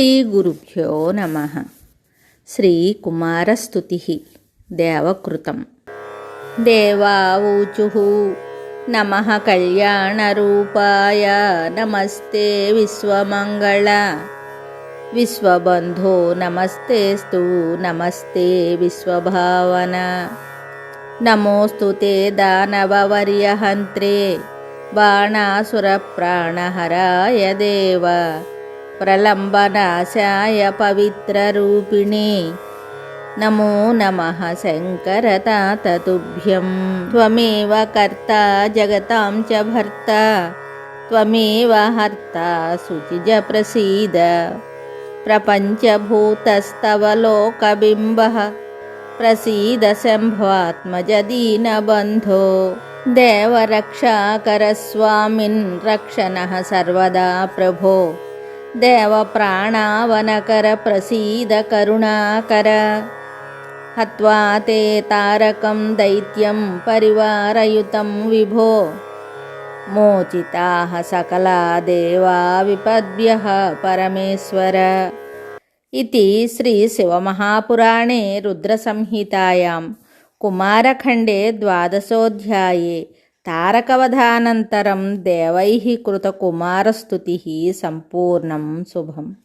శ్రీగురుభ్యో నమః. శ్రీకుమారస్తుతిః దేవకృతం. దేవావూచుః నమః కళ్యాణరూపాయ నమస్తే విశ్వమంగళ విశ్వబంధో నమస్తేస్తు నమస్తే విశ్వభావన. నమోస్తు తే దానవవర్యహంత్రే బాణాసురప్రాణహరాయ దేవ ప్రలంబనాశాయ పవిత్రరూపిణే. నమో నమః శంకరతాత తుభ్యం. త్వమేవ కర్తా జగతాం చ భర్తా త్వమేవ హర్తా శుచిజ ప్రసీద. ప్రపంచభూతస్తవ లోకబింబః ప్రసీద శంభవాత్మజ దీనబంధో. దేవరక్షాకర స్వామిన్ రక్షణః సర్వదా ప్రభో. దేవప్రాణావనకర ప్రసీద కరుణాకర. హత్వా తే తారకం దైత్యం పరివారయుతం విభో. మోచితాః సకలా దేవా విపద్భ్యః పరమేశ్వర. ఇతి శ్రీ శివమహాపురాణే రుద్రసంహితాయాం కుమారఖండే ద్వాదశోऽధ్యాయే తారకవధానంతరం దేవైః కృత కుమారస్తుతిః సంపూర్ణం. శుభం.